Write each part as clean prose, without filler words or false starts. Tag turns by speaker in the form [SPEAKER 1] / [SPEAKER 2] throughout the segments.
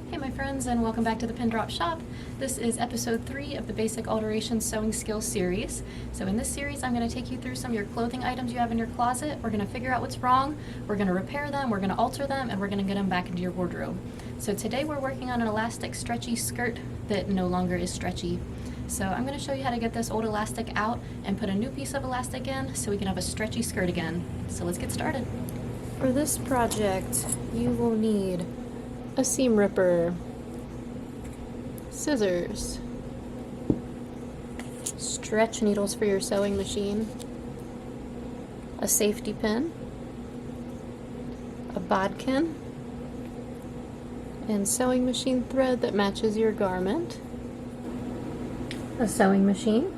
[SPEAKER 1] Hey my friends, and welcome back to the Pin Drop Shop. This is episode 3 of the Basic Alterations Sewing Skills series. So in this series I'm going to take you through some of your clothing items you have in your closet. We're going to figure out what's wrong, we're going to repair them, we're going to alter them, and we're going to get them back into your wardrobe. So today we're working on an elastic stretchy skirt that no longer is stretchy. So I'm going to show you how to get this old elastic out and put a new piece of elastic in so we can have a stretchy skirt again. So let's get started. For this project you will need a seam ripper, scissors, stretch needles for your sewing machine, a safety pin, a bodkin, and sewing machine thread that matches your garment, a sewing machine,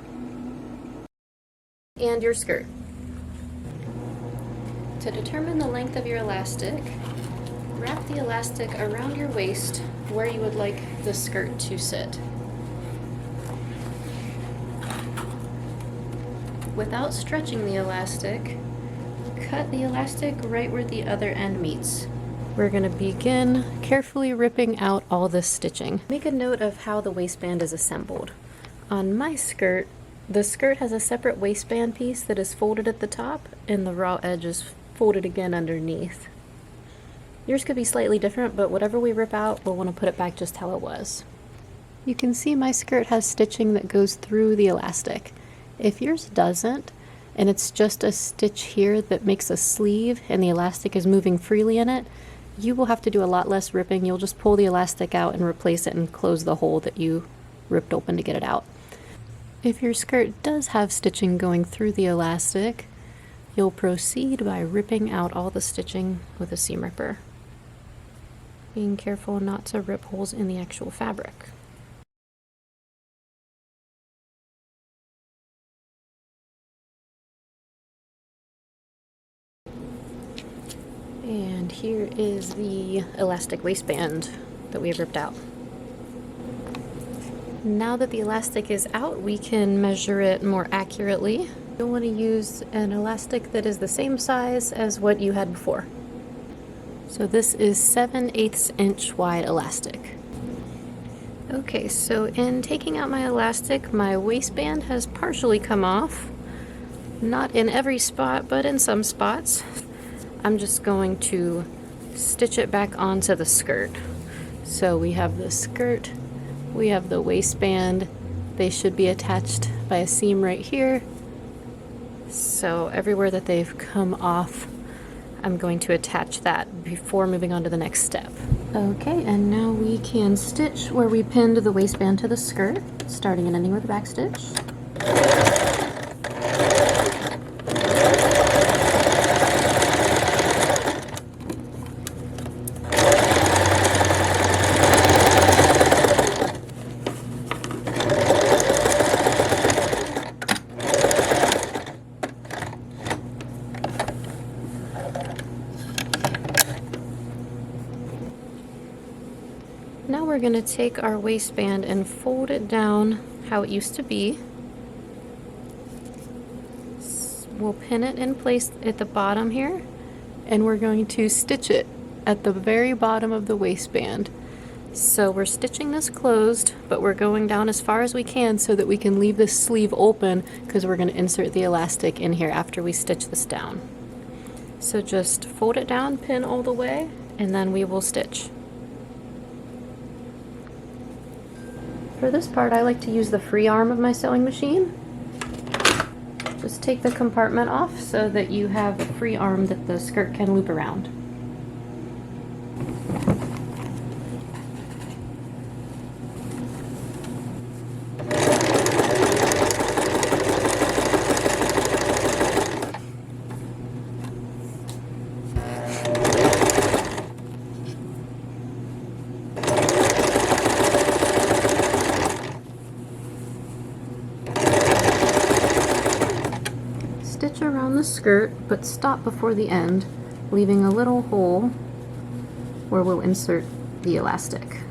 [SPEAKER 1] and your skirt. To determine the length of your elastic, wrap the elastic around your waist where you would like the skirt to sit. Without stretching the elastic, cut the elastic right where the other end meets. We're going to begin carefully ripping out all this stitching. Make a note of how the waistband is assembled. On my skirt, the skirt has a separate waistband piece that is folded at the top and the raw edge is folded again underneath. Yours could be slightly different, but whatever we rip out, we'll want to put it back just how it was. You can see my skirt has stitching that goes through the elastic. If yours doesn't, and it's just a stitch here that makes a sleeve and the elastic is moving freely in it, you will have to do a lot less ripping. You'll just pull the elastic out and replace it and close the hole that you ripped open to get it out. If your skirt does have stitching going through the elastic, you'll proceed by ripping out all the stitching with a seam ripper, being careful not to rip holes in the actual fabric. And here is the elastic waistband that we have ripped out. Now that the elastic is out, we can measure it more accurately. You'll want to use an elastic that is the same size as what you had before. So this is 7/8 inch wide elastic. Okay, so in taking out my elastic, my waistband has partially come off. Not in every spot, but in some spots. I'm just going to stitch it back onto the skirt. So we have the skirt, we have the waistband. They should be attached by a seam right here. So everywhere that they've come off, I'm going to attach that before moving on to the next step. Okay, and now we can stitch where we pinned the waistband to the skirt, starting and ending with a back stitch. Now we're going to take our waistband and fold it down how it used to be. We'll pin it in place at the bottom here, and we're going to stitch it at the very bottom of the waistband. So we're stitching this closed, but we're going down as far as we can so that we can leave this sleeve open, because we're going to insert the elastic in here after we stitch this down. So just fold it down, pin all the way, and then we will stitch. For this part, I like to use the free arm of my sewing machine. Just take the compartment off so that you have a free arm that the skirt can loop around. Stitch around the skirt, but stop before the end, leaving a little hole where we'll insert the elastic.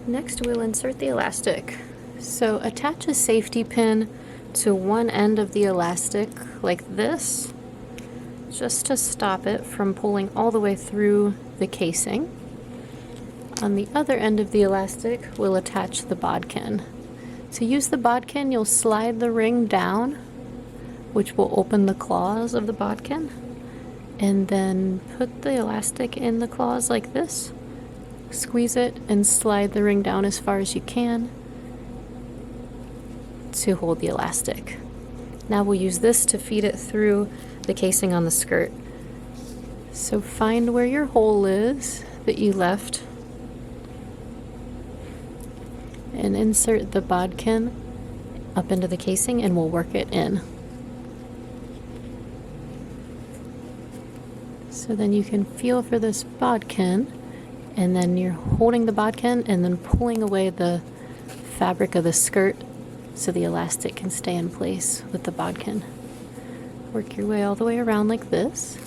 [SPEAKER 1] Next, we'll insert the elastic. So attach a safety pin to one end of the elastic like this, just to stop it from pulling all the way through the casing. On the other end of the elastic, we'll attach the bodkin. To use the bodkin, you'll slide the ring down, which will open the claws of the bodkin, and then put the elastic in the claws like this. Squeeze it and slide the ring down as far as you can to hold the elastic. Now we'll use this to feed it through the casing on the skirt. So find where your hole is that you left and insert the bodkin up into the casing, and we'll work it in. So then you can feel for this bodkin, and then you're holding the bodkin and then pulling away the fabric of the skirt so the elastic can stay in place with the bodkin. Work your way all the way around like this.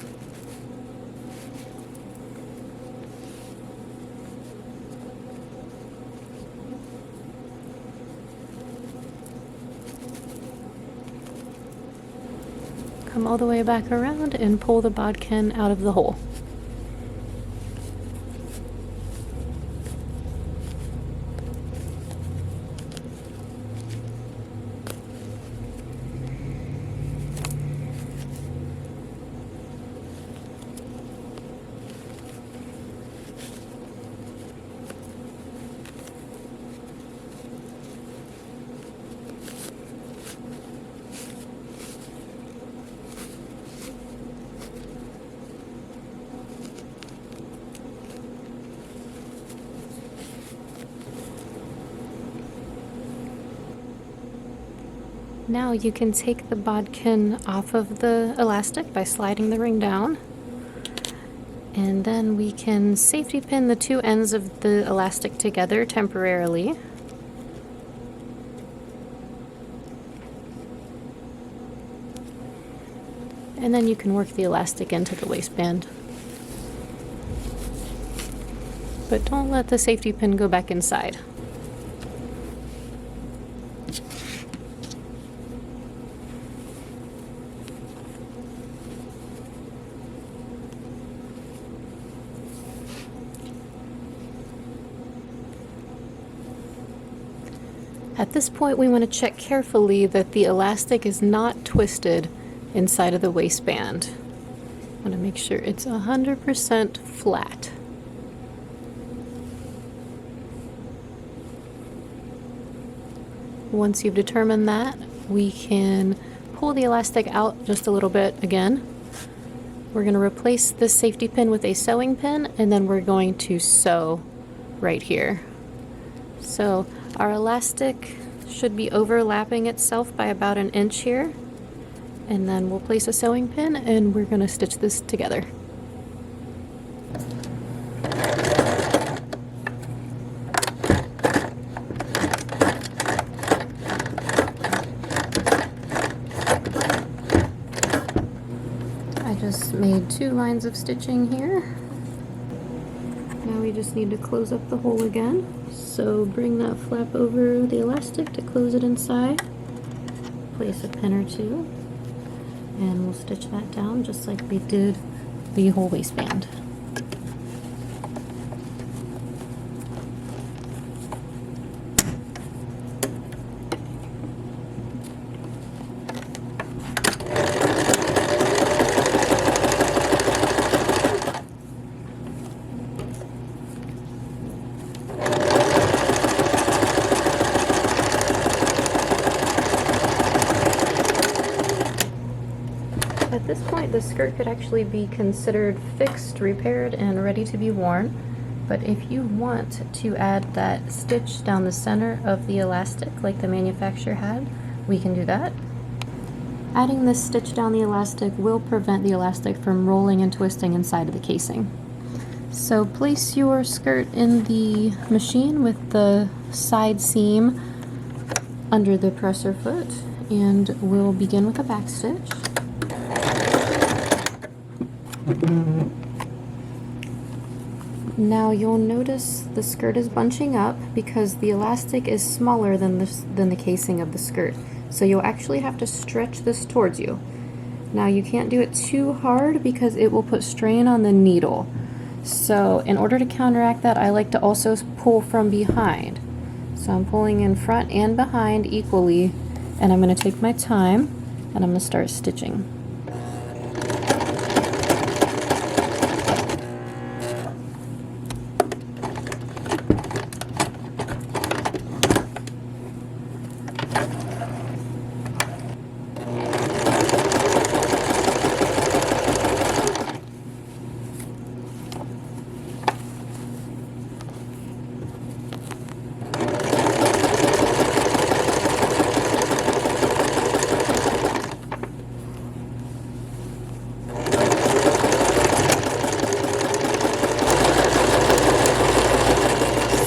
[SPEAKER 1] Come all the way back around and pull the bodkin out of the hole. Now you can take the bodkin off of the elastic by sliding the ring down, and then we can safety pin the two ends of the elastic together temporarily. And then you can work the elastic into the waistband. But don't let the safety pin go back inside. At this point, we want to check carefully that the elastic is not twisted inside of the waistband. I want to make sure it's 100% flat. Once you've determined that, we can pull the elastic out just a little bit again. We're going to replace this safety pin with a sewing pin, and then we're going to sew right here. So our elastic should be overlapping itself by about an inch here, and then we'll place a sewing pin and we're going to stitch this together. I just made 2 lines of stitching here. Now we just need to close up the hole again. So bring that flap over the elastic to close it inside. Place a pin or 2, and we'll stitch that down just like we did the whole waistband. At this point, the skirt could actually be considered fixed, repaired, and ready to be worn. But if you want to add that stitch down the center of the elastic like the manufacturer had, we can do that. Adding this stitch down the elastic will prevent the elastic from rolling and twisting inside of the casing. So place your skirt in the machine with the side seam under the presser foot, and we'll begin with a back stitch. Now you'll notice the skirt is bunching up because the elastic is smaller than the casing of the skirt. So you'll actually have to stretch this towards you. Now you can't do it too hard because it will put strain on the needle. So in order to counteract that, I like to also pull from behind. So I'm pulling in front and behind equally, and I'm going to take my time and I'm going to start stitching.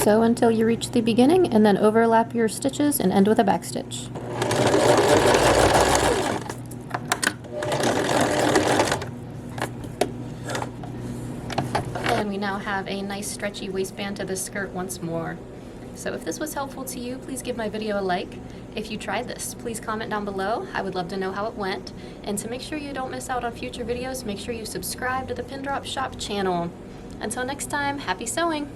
[SPEAKER 1] Sew until you reach the beginning, and then overlap your stitches and end with a back stitch. And we now have a nice stretchy waistband to the skirt once more. So if this was helpful to you, please give my video a like. If you tried this, please comment down below. I would love to know how it went. And to make sure you don't miss out on future videos, make sure you subscribe to the Pin Drop Shop channel. Until next time, happy sewing!